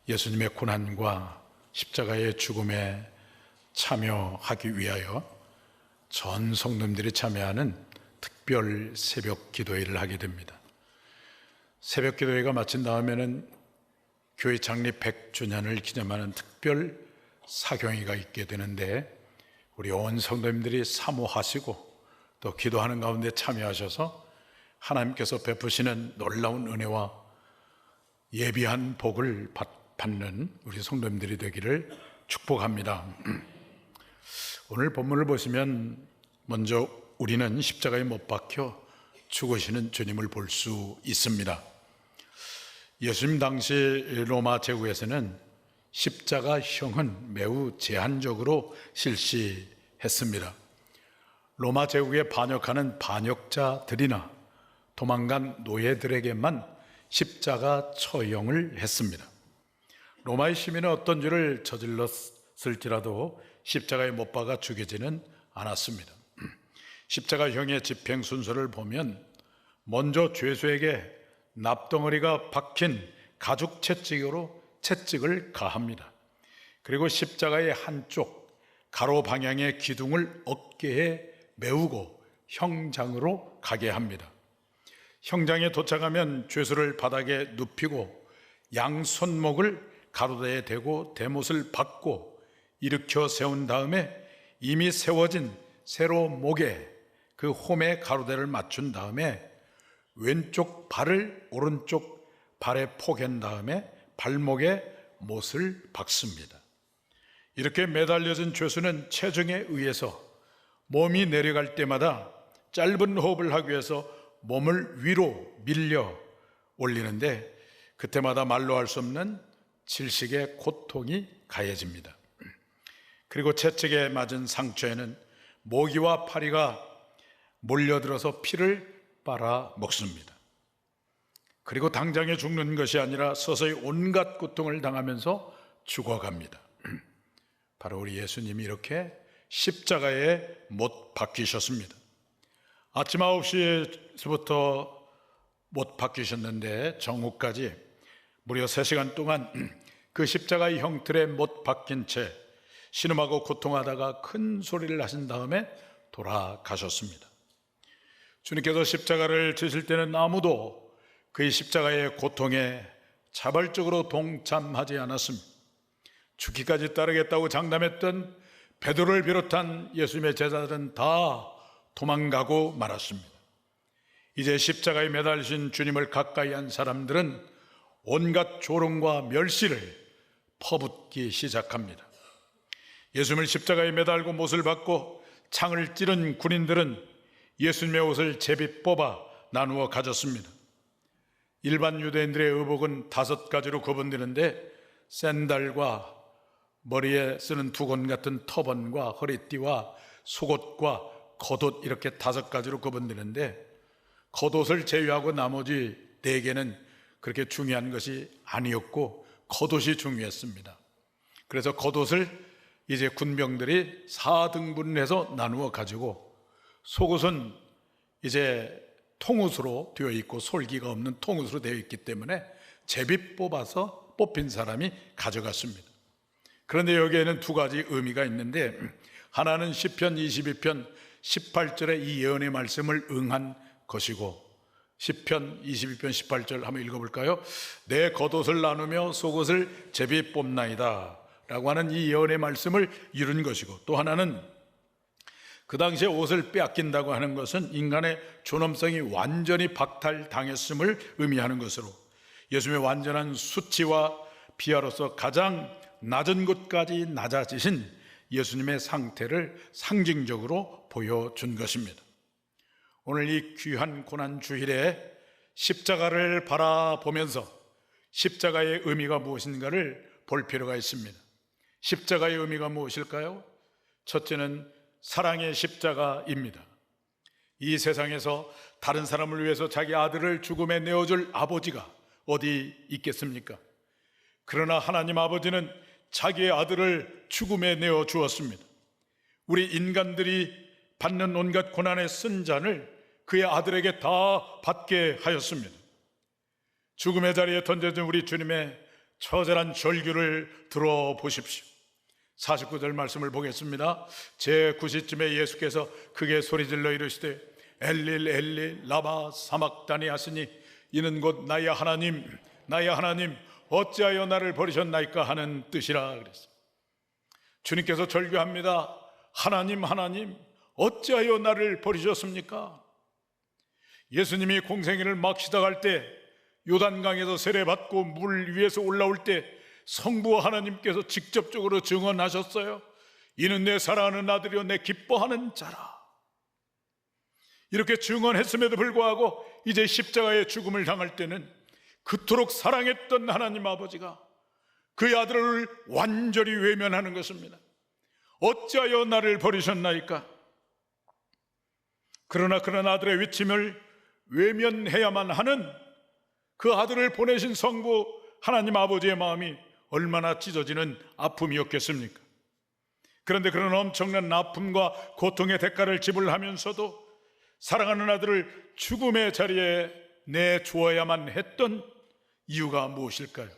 예수님의 고난과 십자가의 죽음에 참여하기 위하여 전 성도님들이 참여하는 특별 새벽 기도회를 하게 됩니다. 새벽 기도회가 마친 다음에는 교회 창립 100주년을 기념하는 특별 사경회가 있게 되는데, 우리 온 성도님들이 사모하시고 또 기도하는 가운데 참여하셔서 하나님께서 베푸시는 놀라운 은혜와 예비한 복을 받는 우리 성도님들이 되기를 축복합니다. 오늘 본문을 보시면 먼저 우리는 십자가에 못 박혀 죽으시는 주님을 볼 수 있습니다. 예수님 당시 로마 제국에서는 십자가형은 매우 제한적으로 실시했습니다. 로마 제국에 반역하는 반역자들이나 도망간 노예들에게만 십자가 처형을 했습니다. 로마의 시민은 어떤 죄를 저질렀을지라도 십자가에 못 박아 죽이지는 않았습니다. 십자가형의 집행 순서를 보면 먼저 죄수에게 납덩어리가 박힌 가죽 채찍으로 채찍을 가합니다. 그리고 십자가의 한쪽 가로 방향의 기둥을 어깨에 메우고 형장으로 가게 합니다. 형장에 도착하면 죄수를 바닥에 눕히고 양손목을 가로대에 대고 대못을 받고 일으켜 세운 다음에 이미 세워진 세로 목에 그 홈에 가로대를 맞춘 다음에 왼쪽 발을 오른쪽 발에 포갠 다음에 발목에 못을 박습니다. 이렇게 매달려진 죄수는 체중에 의해서 몸이 내려갈 때마다 짧은 호흡을 하기 위해서 몸을 위로 밀려 올리는데, 그때마다 말로 할 수 없는 질식의 고통이 가해집니다. 그리고 채찍에 맞은 상처에는 모기와 파리가 몰려들어서 피를 빨아 먹습니다. 그리고 당장에 죽는 것이 아니라 서서히 온갖 고통을 당하면서 죽어갑니다. 바로 우리 예수님이 이렇게 십자가에 못 박히셨습니다. 아침 9시부터 못 박히셨는데 정오까지 무려 3시간 동안 그 십자가의 형틀에 못 박힌 채 신음하고 고통하다가 큰 소리를 하신 다음에 돌아가셨습니다. 주님께서 십자가를 지실 때는 아무도 그의 십자가의 고통에 자발적으로 동참하지 않았습니다. 죽기까지 따르겠다고 장담했던 베드로를 비롯한 예수님의 제자들은 다 도망가고 말았습니다. 이제 십자가에 매달리신 주님을 가까이 한 사람들은 온갖 조롱과 멸시를 퍼붓기 시작합니다. 예수님을 십자가에 매달고 못을 받고 창을 찌른 군인들은 예수님의 옷을 제비 뽑아 나누어 가졌습니다. 일반 유대인들의 의복은 5가지로 구분되는데, 샌달과 머리에 쓰는 두건 같은 터번과 허리띠와 속옷과 겉옷, 이렇게 5가지로 구분되는데, 겉옷을 제외하고 나머지 4개는 그렇게 중요한 것이 아니었고 겉옷이 중요했습니다. 그래서 겉옷을 이제 군병들이 4등분을 해서 나누어 가지고, 속옷은 이제 통옷으로 되어 있고 솔기가 없는 통옷으로 되어 있기 때문에 제비 뽑아서 뽑힌 사람이 가져갔습니다. 그런데 여기에는 2가지 의미가 있는데, 하나는 시편 22편 18절의 이 예언의 말씀을 응한 것이고, 시편 22편 18절 한번 읽어볼까요? 내 겉옷을 나누며 속옷을 제비 뽑나이다 라고 하는 이 예언의 말씀을 이룬 것이고, 또 하나는 그 당시에 옷을 빼앗긴다고 하는 것은 인간의 존엄성이 완전히 박탈당했음을 의미하는 것으로, 예수님의 완전한 수치와 비하로서 가장 낮은 곳까지 낮아지신 예수님의 상태를 상징적으로 보여준 것입니다. 오늘 이 귀한 고난 주일에 십자가를 바라보면서 십자가의 의미가 무엇인가를 볼 필요가 있습니다. 십자가의 의미가 무엇일까요? 첫째는 사랑의 십자가입니다. 이 세상에서 다른 사람을 위해서 자기 아들을 죽음에 내어줄 아버지가 어디 있겠습니까? 그러나 하나님 아버지는 자기의 아들을 죽음에 내어 주었습니다. 우리 인간들이 받는 온갖 고난의 쓴 잔을 그의 아들에게 다 받게 하였습니다. 죽음의 자리에 던져진 우리 주님의 처절한 절규를 들어보십시오. 49절 말씀을 보겠습니다. 제9시쯤에 예수께서 크게 소리질러 이르시되 엘릴 엘릴 라마 사막다니 하시니 이는 곧 나의 하나님 나의 하나님 어찌하여 나를 버리셨나이까 하는 뜻이라 그랬습니다. 주님께서 절규합니다. 하나님 하나님 어찌하여 나를 버리셨습니까? 예수님이 공생애를 막 시작할 때 요단강에서 세례받고 물 위에서 올라올 때 성부 하나님께서 직접적으로 증언하셨어요. 이는 내 사랑하는 아들이요 내 기뻐하는 자라. 이렇게 증언했음에도 불구하고 이제 십자가의 죽음을 당할 때는 그토록 사랑했던 하나님 아버지가 그의 아들을 완전히 외면하는 것입니다. 어찌하여 나를 버리셨나이까? 그러나 그런 아들의 외침을 외면해야만 하는 그 아들을 보내신 성부 하나님 아버지의 마음이 얼마나 찢어지는 아픔이었겠습니까? 그런데 그런 엄청난 아픔과 고통의 대가를 지불하면서도 사랑하는 아들을 죽음의 자리에 내주어야만 했던 이유가 무엇일까요?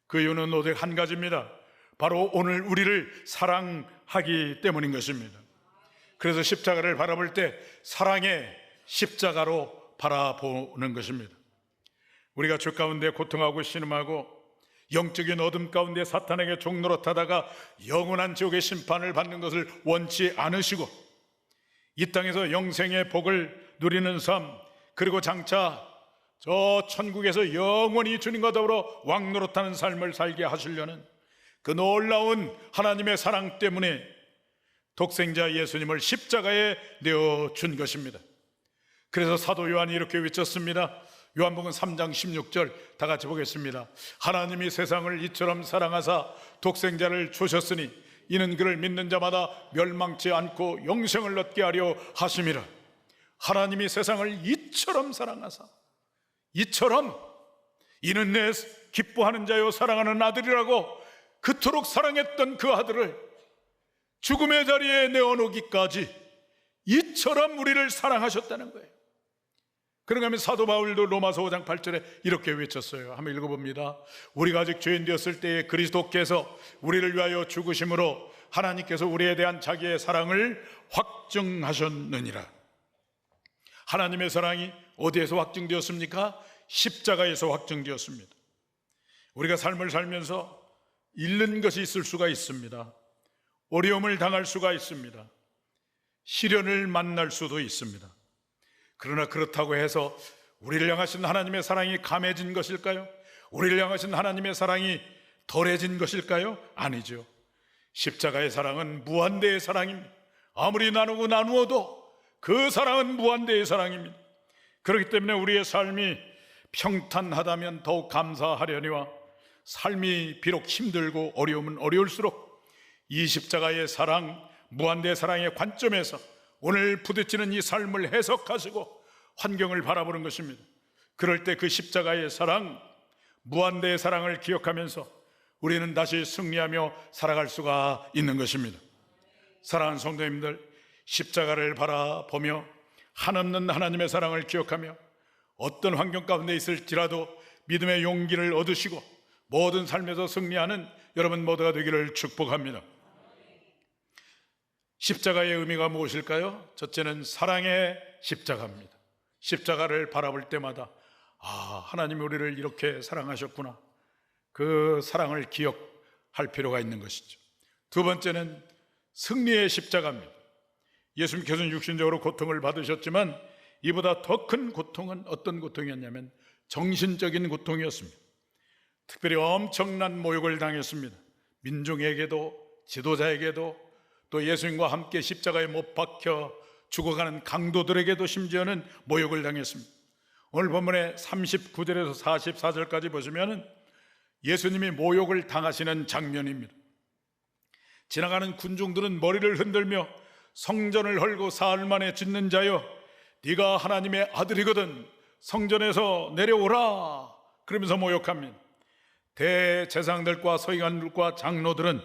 그 이유는 오직 한 가지입니다. 바로 오늘 우리를 사랑하기 때문인 것입니다. 그래서 십자가를 바라볼 때 사랑의 십자가로 바라보는 것입니다. 우리가 주 가운데 고통하고 신음하고 영적인 어둠 가운데 사탄에게 종노릇하다가 영원한 지옥의 심판을 받는 것을 원치 않으시고 이 땅에서 영생의 복을 누리는 삶, 그리고 장차 저 천국에서 영원히 주님과 더불어 왕노릇하는 삶을 살게 하시려는 그 놀라운 하나님의 사랑 때문에 독생자 예수님을 십자가에 내어준 것입니다. 그래서 사도 요한이 이렇게 외쳤습니다. 요한복음 3장 16절 다 같이 보겠습니다. 하나님이 세상을 이처럼 사랑하사 독생자를 주셨으니 이는 그를 믿는 자마다 멸망치 않고 영생을 얻게 하려 하심이라. 하나님이 세상을 이처럼 사랑하사, 이처럼, 이는 내 기뻐하는 자요 사랑하는 아들이라고 그토록 사랑했던 그 아들을 죽음의 자리에 내어놓기까지 이처럼 우리를 사랑하셨다는 거예요. 그런가 하면 사도 바울도 로마서 5장 8절에 이렇게 외쳤어요. 한번 읽어봅니다. 우리가 아직 죄인 되었을 때에 그리스도께서 우리를 위하여 죽으심으로 하나님께서 우리에 대한 자기의 사랑을 확증하셨느니라. 하나님의 사랑이 어디에서 확증되었습니까? 십자가에서 확증되었습니다. 우리가 삶을 살면서 잃는 것이 있을 수가 있습니다. 어려움을 당할 수가 있습니다. 시련을 만날 수도 있습니다. 그러나 그렇다고 해서 우리를 향하신 하나님의 사랑이 감해진 것일까요? 우리를 향하신 하나님의 사랑이 덜해진 것일까요? 아니죠. 십자가의 사랑은 무한대의 사랑입니다. 아무리 나누고 나누어도 그 사랑은 무한대의 사랑입니다. 그렇기 때문에 우리의 삶이 평탄하다면 더욱 감사하려니와 삶이 비록 힘들고 어려우면 어려울수록 이 십자가의 사랑, 무한대의 사랑의 관점에서 오늘 부딪히는 이 삶을 해석하시고 환경을 바라보는 것입니다. 그럴 때 그 십자가의 사랑, 무한대의 사랑을 기억하면서 우리는 다시 승리하며 살아갈 수가 있는 것입니다. 사랑하는 성도님들, 십자가를 바라보며 한없는 하나님의 사랑을 기억하며 어떤 환경 가운데 있을지라도 믿음의 용기를 얻으시고 모든 삶에서 승리하는 여러분 모두가 되기를 축복합니다. 십자가의 의미가 무엇일까요? 첫째는 사랑의 십자가입니다. 십자가를 바라볼 때마다 하나님이 우리를 이렇게 사랑하셨구나, 그 사랑을 기억할 필요가 있는 것이죠. 두 번째는 승리의 십자가입니다. 예수님께서는 육신적으로 고통을 받으셨지만 이보다 더 큰 고통은 어떤 고통이었냐면 정신적인 고통이었습니다. 특별히 엄청난 모욕을 당했습니다. 민중에게도 지도자에게도 또 예수님과 함께 십자가에 못 박혀 죽어가는 강도들에게도 심지어는 모욕을 당했습니다. 오늘 본문의 39절에서 44절까지 보시면 예수님이 모욕을 당하시는 장면입니다. 지나가는 군중들은 머리를 흔들며 성전을 헐고 사흘 만에 짓는 자여, 네가 하나님의 아들이거든 성전에서 내려오라, 그러면서 모욕합니다. 대제사장들과 서기관들과 장로들은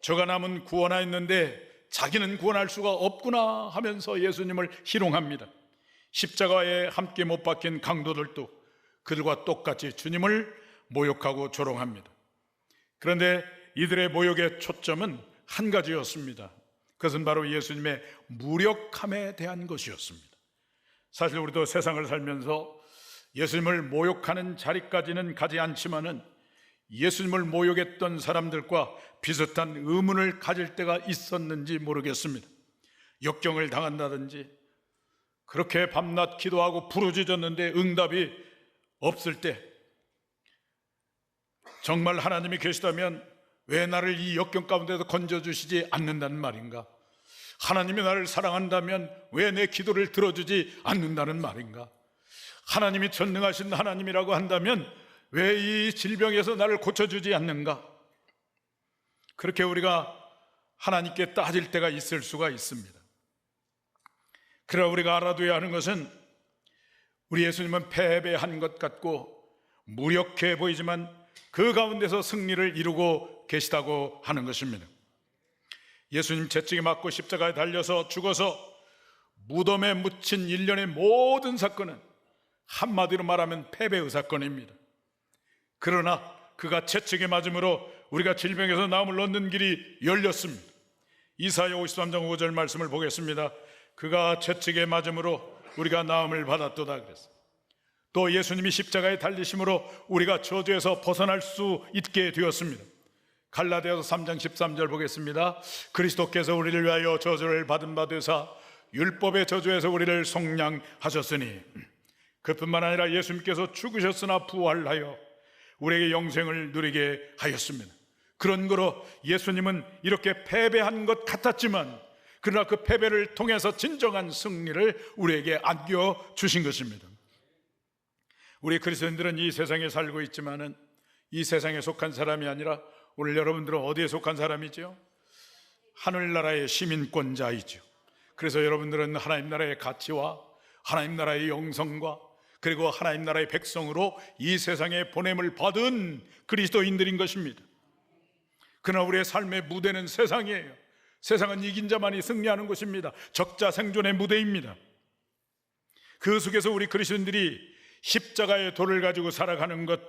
저가 남은 구원하였는데 자기는 구원할 수가 없구나 하면서 예수님을 희롱합니다. 십자가에 함께 못 박힌 강도들도 그들과 똑같이 주님을 모욕하고 조롱합니다. 그런데 이들의 모욕의 초점은 한 가지였습니다. 그것은 바로 예수님의 무력함에 대한 것이었습니다. 사실 우리도 세상을 살면서 예수님을 모욕하는 자리까지는 가지 않지만은 예수님을 모욕했던 사람들과 비슷한 의문을 가질 때가 있었는지 모르겠습니다. 역경을 당한다든지 그렇게 밤낮 기도하고 부르짖었는데 응답이 없을 때 정말 하나님이 계시다면 왜 나를 이 역경 가운데서 건져주시지 않는다는 말인가? 하나님이 나를 사랑한다면 왜 내 기도를 들어주지 않는다는 말인가? 하나님이 전능하신 하나님이라고 한다면 왜 이 질병에서 나를 고쳐주지 않는가? 그렇게 우리가 하나님께 따질 때가 있을 수가 있습니다. 그러나 우리가 알아둬야 하는 것은 우리 예수님은 패배한 것 같고 무력해 보이지만 그 가운데서 승리를 이루고 계시다고 하는 것입니다. 예수님 채찍에 맞고 십자가에 달려서 죽어서 무덤에 묻힌 일련의 모든 사건은 한마디로 말하면 패배의 사건입니다. 그러나 그가 채찍에 맞음으로 우리가 질병에서 나음을 얻는 길이 열렸습니다. 이사야 53장 5절 말씀을 보겠습니다. 그가 채찍에 맞음으로 우리가 나음을 받았도다 그랬어요. 또 예수님이 십자가에 달리심으로 우리가 저주에서 벗어날 수 있게 되었습니다. 갈라디아서 3장 13절 보겠습니다. 그리스도께서 우리를 위하여 저주를 받은 바 되사 율법의 저주에서 우리를 속량하셨으니 그뿐만 아니라 예수님께서 죽으셨으나 부활하여 우리에게 영생을 누리게 하였습니다. 그런 거로 예수님은 이렇게 패배한 것 같았지만 그러나 그 패배를 통해서 진정한 승리를 우리에게 안겨주신 것입니다. 우리 그리스도인들은 이 세상에 살고 있지만은 이 세상에 속한 사람이 아니라 오늘 여러분들은 어디에 속한 사람이죠? 하늘나라의 시민권자이죠. 그래서 여러분들은 하나님 나라의 가치와 하나님 나라의 영성과 그리고 하나님 나라의 백성으로 이 세상에 보냄을 받은 그리스도인들인 것입니다. 그러나 우리의 삶의 무대는 세상이에요. 세상은 이긴 자만이 승리하는 곳입니다. 적자 생존의 무대입니다. 그 속에서 우리 그리스도인들이 십자가의 도를 가지고 살아가는 것,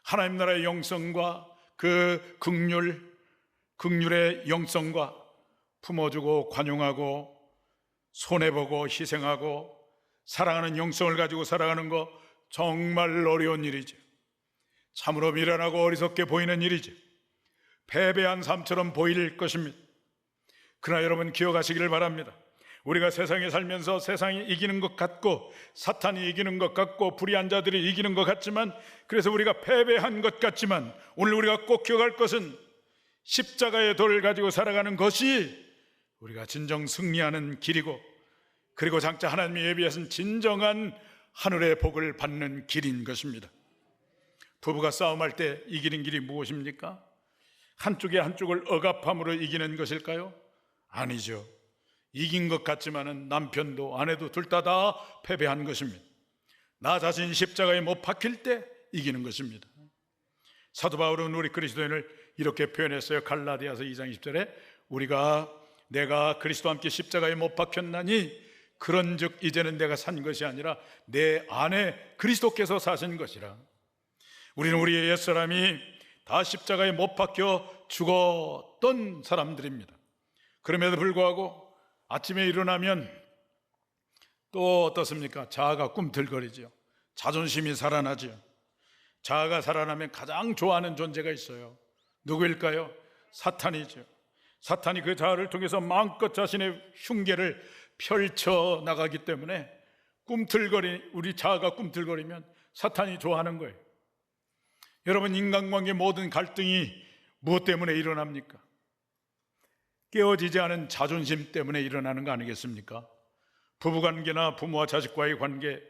하나님 나라의 영성과 그 긍휼의 영성과 품어주고 관용하고 손해보고 희생하고 사랑하는 영성을 가지고 살아가는 거 정말 어려운 일이죠. 참으로 미련하고 어리석게 보이는 일이죠. 패배한 삶처럼 보일 것입니다. 그러나 여러분 기억하시기를 바랍니다. 우리가 세상에 살면서 세상이 이기는 것 같고 사탄이 이기는 것 같고 불의한 자들이 이기는 것 같지만 그래서 우리가 패배한 것 같지만 오늘 우리가 꼭 기억할 것은 십자가의 도를 가지고 살아가는 것이 우리가 진정 승리하는 길이고 그리고 장차 하나님이 예비하신 진정한 하늘의 복을 받는 길인 것입니다. 부부가 싸움할 때 이기는 길이 무엇입니까? 한쪽이 한쪽을 억압함으로 이기는 것일까요? 아니죠. 이긴 것 같지만은 남편도 아내도 둘 다 패배한 것입니다. 나 자신이 십자가에 못 박힐 때 이기는 것입니다. 사도 바울은 우리 그리스도인을 이렇게 표현했어요. 갈라디아서 2장 20절에 내가 그리스도와 함께 십자가에 못 박혔나니 그런즉 이제는 내가 산 것이 아니라 내 안에 그리스도께서 사신 것이라. 우리는 우리의 옛사람이 다 십자가에 못 박혀 죽었던 사람들입니다. 그럼에도 불구하고 아침에 일어나면 또 어떻습니까? 자아가 꿈틀거리죠. 자존심이 살아나죠. 자아가 살아나면 가장 좋아하는 존재가 있어요. 누구일까요? 사탄이죠. 사탄이 그 자아를 통해서 마음껏 자신의 흉계를 펼쳐 나가기 때문에 우리 자아가 꿈틀거리면 사탄이 좋아하는 거예요. 여러분, 인간관계 모든 갈등이 무엇 때문에 일어납니까? 깨어지지 않은 자존심 때문에 일어나는 거 아니겠습니까? 부부관계나 부모와 자식과의 관계,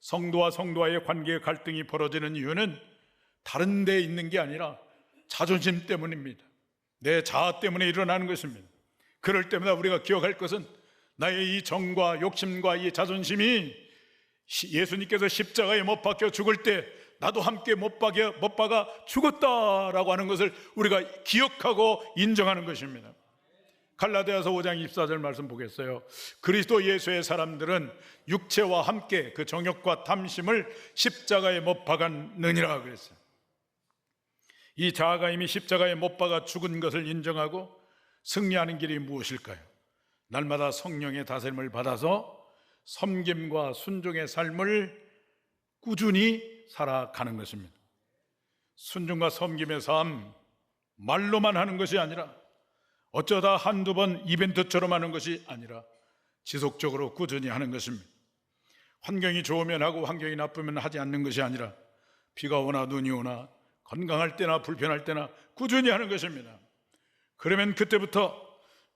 성도와 성도와의 관계의 갈등이 벌어지는 이유는 다른 데 있는 게 아니라 자존심 때문입니다. 내 자아 때문에 일어나는 것입니다. 그럴 때마다 우리가 기억할 것은 나의 이 정과 욕심과 이 자존심이 예수님께서 십자가에 못 박혀 죽을 때 나도 함께 못 박아 죽었다라고 하는 것을 우리가 기억하고 인정하는 것입니다. 갈라디아서 5장 24절 말씀 보겠어요. 그리스도 예수의 사람들은 육체와 함께 그 정욕과 탐심을 십자가에 못 박았느니라 그랬어요. 이 자아가 이미 십자가에 못 박아 죽은 것을 인정하고 승리하는 길이 무엇일까요? 날마다 성령의 다스림을 받아서 섬김과 순종의 삶을 꾸준히 살아가는 것입니다. 순종과 섬김의 삶, 말로만 하는 것이 아니라 어쩌다 한두 번 이벤트처럼 하는 것이 아니라 지속적으로 꾸준히 하는 것입니다. 환경이 좋으면 하고 환경이 나쁘면 하지 않는 것이 아니라 비가 오나 눈이 오나 건강할 때나 불편할 때나 꾸준히 하는 것입니다. 그러면 그때부터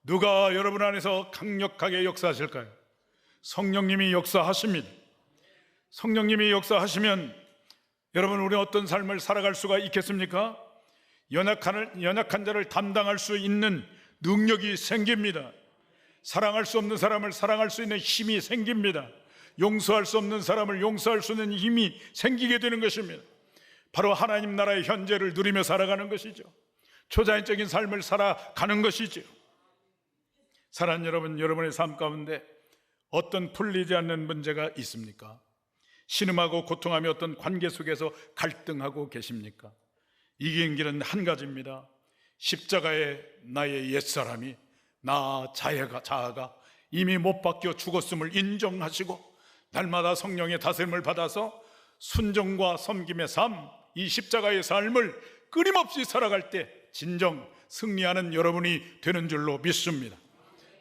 누가 여러분 안에서 강력하게 역사하실까요? 성령님이 역사하십니다. 성령님이 역사하시면 여러분, 우리 어떤 삶을 살아갈 수가 있겠습니까? 연약한 자를 담당할 수 있는 능력이 생깁니다. 사랑할 수 없는 사람을 사랑할 수 있는 힘이 생깁니다. 용서할 수 없는 사람을 용서할 수 있는 힘이 생기게 되는 것입니다. 바로 하나님 나라의 현재를 누리며 살아가는 것이죠. 초자연적인 삶을 살아가는 것이죠. 사랑하는 여러분, 여러분의 삶 가운데 어떤 풀리지 않는 문제가 있습니까? 신음하고 고통하며 어떤 관계 속에서 갈등하고 계십니까? 이기는 길은 한 가지입니다. 십자가에 나의 옛사람이, 나 자아가 이미 못 박혀 죽었음을 인정하시고 날마다 성령의 다스림을 받아서 순종과 섬김의 삶, 이 십자가의 삶을 끊임없이 살아갈 때 진정 승리하는 여러분이 되는 줄로 믿습니다.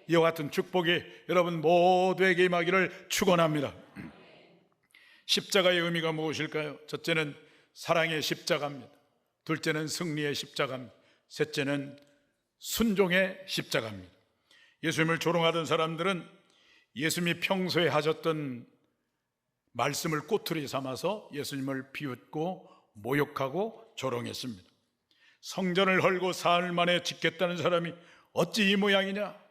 이와 같은 축복이 여러분 모두에게 임하기를 축원합니다. 십자가의 의미가 무엇일까요? 첫째는 사랑의 십자가입니다. 둘째는 승리의 십자가입니다. 셋째는 순종의 십자가입니다. 예수님을 조롱하던 사람들은 예수님이 평소에 하셨던 말씀을 꼬투리 삼아서 예수님을 비웃고 모욕하고 조롱했습니다. 성전을 헐고 사흘 만에 짓겠다는 사람이 어찌 이 모양이냐?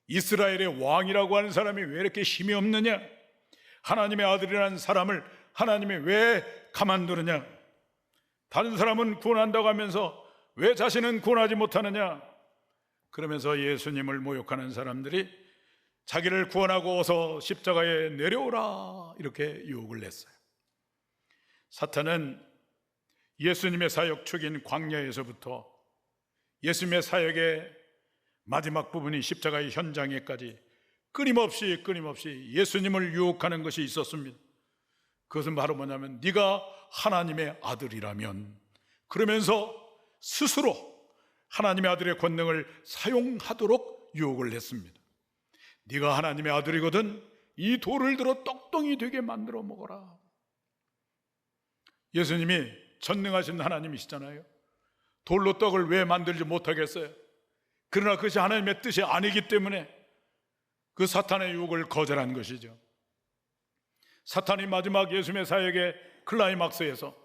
이스라엘의 왕이라고 하는 사람이 왜 이렇게 힘이 없느냐? 하나님의 아들이라는 사람을 하나님이 왜 가만두느냐? 다른 사람은 구원한다고 하면서 왜 자신은 구원하지 못하느냐? 그러면서 예수님을 모욕하는 사람들이 자기를 구원하고 어서 십자가에 내려오라 이렇게 유혹을 했어요. 사탄은 예수님의 사역 초기인 광야에서부터 예수님의 사역의 마지막 부분이 십자가의 현장에까지 끊임없이 예수님을 유혹하는 것이 있었습니다. 그것은 바로 뭐냐면 네가 하나님의 아들이라면, 그러면서 스스로 하나님의 아들의 권능을 사용하도록 유혹을 했습니다. 네가 하나님의 아들이거든 이 돌을 들어 떡덩이 되게 만들어 먹어라. 예수님이 전능하신 하나님이시잖아요. 돌로 떡을 왜 만들지 못하겠어요? 그러나 그것이 하나님의 뜻이 아니기 때문에 그 사탄의 유혹을 거절한 것이죠. 사탄이 마지막 예수님의 사역의 클라이막스에서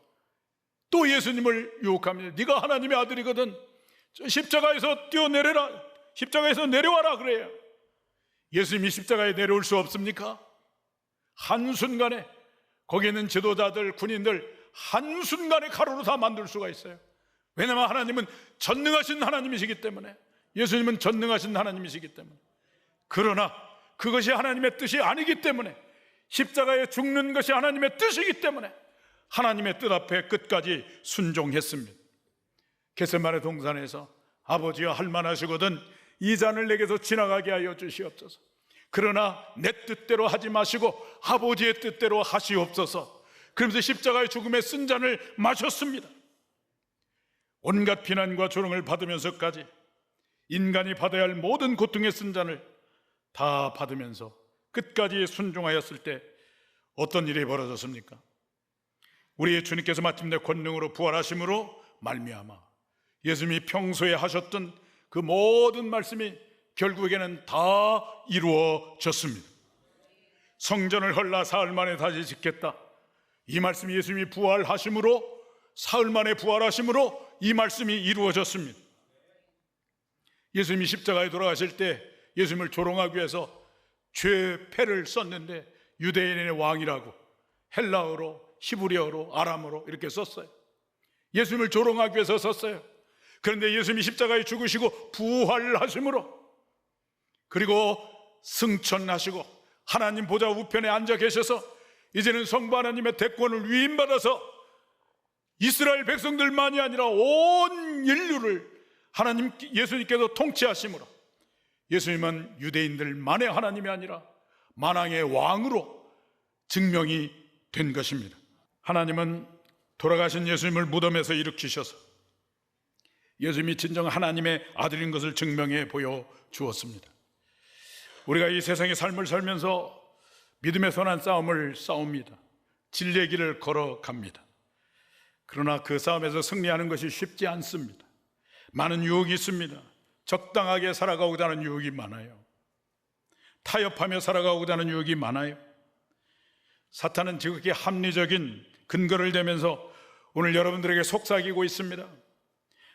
또 예수님을 유혹합니다. 네가 하나님의 아들이거든 십자가에서 뛰어내려라, 십자가에서 내려와라 그래요. 예수님이 십자가에 내려올 수 없습니까? 한순간에 거기 있는 지도자들, 군인들 한순간에 가루로 다 만들 수가 있어요. 왜냐하면 하나님은 전능하신 하나님이시기 때문에, 예수님은 전능하신 하나님이시기 때문에. 그러나 그것이 하나님의 뜻이 아니기 때문에, 십자가에 죽는 것이 하나님의 뜻이기 때문에 하나님의 뜻 앞에 끝까지 순종했습니다. 겟세마네 동산에서 아버지여 할만하시거든 이 잔을 내게서 지나가게 하여 주시옵소서. 그러나 내 뜻대로 하지 마시고 아버지의 뜻대로 하시옵소서. 그러면서 십자가의 죽음의 쓴 잔을 마셨습니다. 온갖 비난과 조롱을 받으면서까지 인간이 받아야 할 모든 고통의 쓴 잔을 다 받으면서 끝까지 순종하였을 때 어떤 일이 벌어졌습니까? 우리의 주님께서 마침내 권능으로 부활하심으로 말미암아 예수님이 평소에 하셨던 그 모든 말씀이 결국에는 다 이루어졌습니다. 성전을 헐라 사흘 만에 다시 짓겠다, 이 말씀이 예수님이 부활하심으로, 사흘 만에 부활하심으로 이 말씀이 이루어졌습니다. 예수님이 십자가에 돌아가실 때 예수님을 조롱하기 위해서 죄패를 썼는데 유대인의 왕이라고 헬라어로, 히브리어로, 아람어로 이렇게 썼어요. 예수님을 조롱하기 위해서 썼어요. 그런데 예수님이 십자가에 죽으시고 부활하심으로, 그리고 승천하시고 하나님 보좌 우편에 앉아 계셔서 이제는 성부 하나님의 대권을 위임받아서 이스라엘 백성들만이 아니라 온 인류를 하나님 예수님께서 통치하심으로 예수님은 유대인들만의 하나님이 아니라 만왕의 왕으로 증명이 된 것입니다. 하나님은 돌아가신 예수님을 무덤에서 일으키셔서 예수님이 진정 하나님의 아들인 것을 증명해 보여주었습니다. 우리가 이 세상의 삶을 살면서 믿음의 선한 싸움을 싸웁니다. 진리의 길을 걸어갑니다. 그러나 그 싸움에서 승리하는 것이 쉽지 않습니다. 많은 유혹이 있습니다. 적당하게 살아가고자 하는 유혹이 많아요. 타협하며 살아가고자 하는 유혹이 많아요. 사탄은 지극히 합리적인 근거를 대면서 오늘 여러분들에게 속삭이고 있습니다.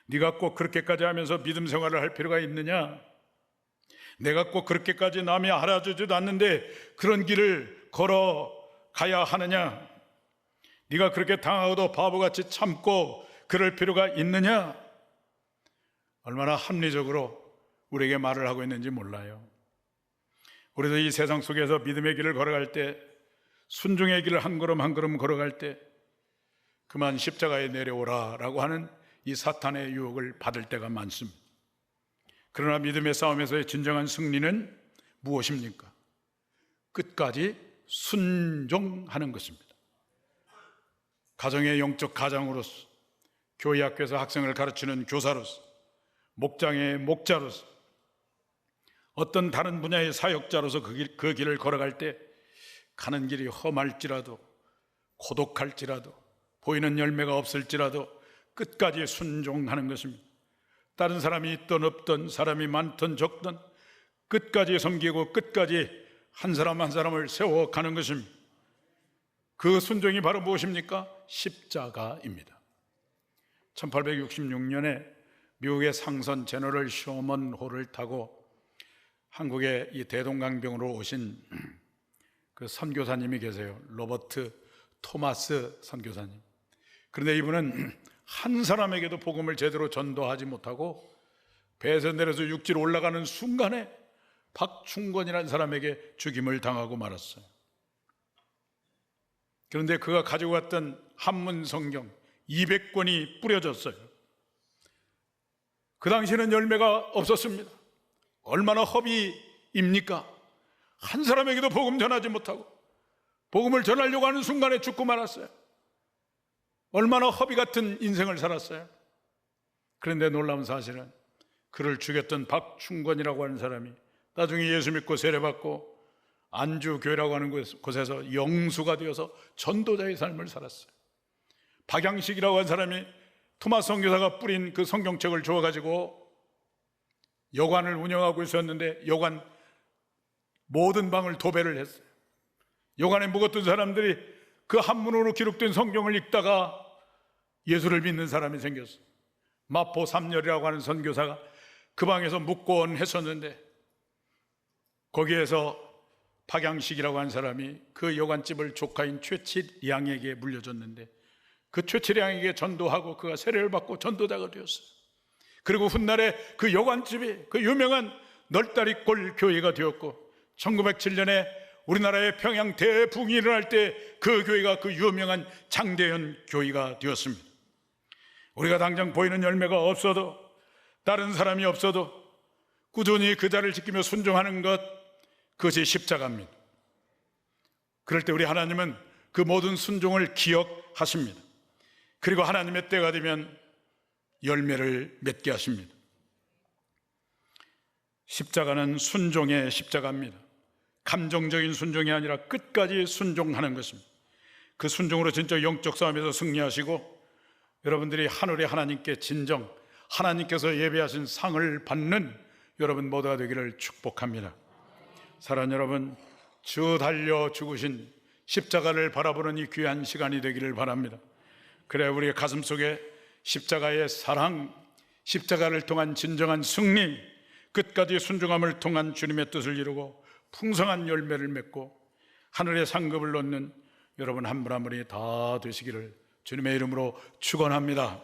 네가 꼭 그렇게까지 하면서 믿음 생활을 할 필요가 있느냐? 내가 꼭 그렇게까지 남이 알아주지도 않는데 그런 길을 걸어가야 하느냐? 네가 그렇게 당하고도 바보같이 참고 그럴 필요가 있느냐? 얼마나 합리적으로 우리에게 말을 하고 있는지 몰라요. 우리도 이 세상 속에서 믿음의 길을 걸어갈 때, 순종의 길을 한 걸음 한 걸음 걸어갈 때 그만 십자가에 내려오라 라고 하는 이 사탄의 유혹을 받을 때가 많습니다. 그러나 믿음의 싸움에서의 진정한 승리는 무엇입니까? 끝까지 순종하는 것입니다. 가정의 영적 가장으로서, 교회 학교에서 학생을 가르치는 교사로서, 목장의 목자로서, 어떤 다른 분야의 사역자로서 그 길을 걸어갈 때 가는 길이 험할지라도, 고독할지라도, 보이는 열매가 없을지라도 끝까지 순종하는 것입니다. 다른 사람이 있든 없든, 사람이 많든 적든 끝까지 섬기고 끝까지 한 사람 한 사람을 세워가는 것입니다. 그 순종이 바로 무엇입니까? 십자가입니다. 1866년에 미국의 상선 제너럴 쇼먼 호를 타고 한국의 이 대동강병으로 오신 그 선교사님이 계세요. 로버트 토마스 선교사님. 그런데 이분은 한 사람에게도 복음을 제대로 전도하지 못하고 배에서 내려서 육지로 올라가는 순간에 박충권이라는 사람에게 죽임을 당하고 말았어요. 그런데 그가 가지고 갔던 한문 성경 200권이 뿌려졌어요. 그 당시에는 열매가 없었습니다. 얼마나 허비입니까? 한 사람에게도 복음 전하지 못하고 복음을 전하려고 하는 순간에 죽고 말았어요. 얼마나 허비 같은 인생을 살았어요. 그런데 놀라운 사실은 그를 죽였던 박충권이라고 하는 사람이 나중에 예수 믿고 세례받고 안주교회라고 하는 곳에서 영수가 되어서 전도자의 삶을 살았어요. 박양식이라고 하는 사람이 토마스 선교사가 뿌린 그 성경책을 주워가지고 여관을 운영하고 있었는데 여관 모든 방을 도배를 했어요. 여관에 묵었던 사람들이 그 한문으로 기록된 성경을 읽다가 예수를 믿는 사람이 생겼어요. 마포 삼열이라고 하는 선교사가 그 방에서 묵곤 했었는데 거기에서 박양식이라고 하는 사람이 그 여관집을 조카인 최칠양에게 물려줬는데 그 최칠양에게 전도하고 그가 세례를 받고 전도자가 되었어요. 그리고 훗날에 그 여관집이 그 유명한 널다리골 교회가 되었고 1907년에 우리나라의 평양 대붕이 일어날 때 그 교회가 그 유명한 장대현 교회가 되었습니다. 우리가 당장 보이는 열매가 없어도, 다른 사람이 없어도 꾸준히 그 자를 지키며 순종하는 것, 그것이 십자가입니다. 그럴 때 우리 하나님은 그 모든 순종을 기억하십니다. 그리고 하나님의 때가 되면 열매를 맺게 하십니다. 십자가는 순종의 십자가입니다. 감정적인 순종이 아니라 끝까지 순종하는 것입니다. 그 순종으로 진짜 영적 싸움에서 승리하시고 여러분들이 하늘의 하나님께 진정, 하나님께서 예배하신 상을 받는 여러분 모두가 되기를 축복합니다. 사랑하는 여러분, 주 달려 죽으신 십자가를 바라보는 이 귀한 시간이 되기를 바랍니다. 그래 우리의 가슴 속에 십자가의 사랑, 십자가를 통한 진정한 승리, 끝까지 순종함을 통한 주님의 뜻을 이루고 풍성한 열매를 맺고 하늘의 상급을 얻는 여러분 한 분 한 분이 다 되시기를 주님의 이름으로 축원합니다.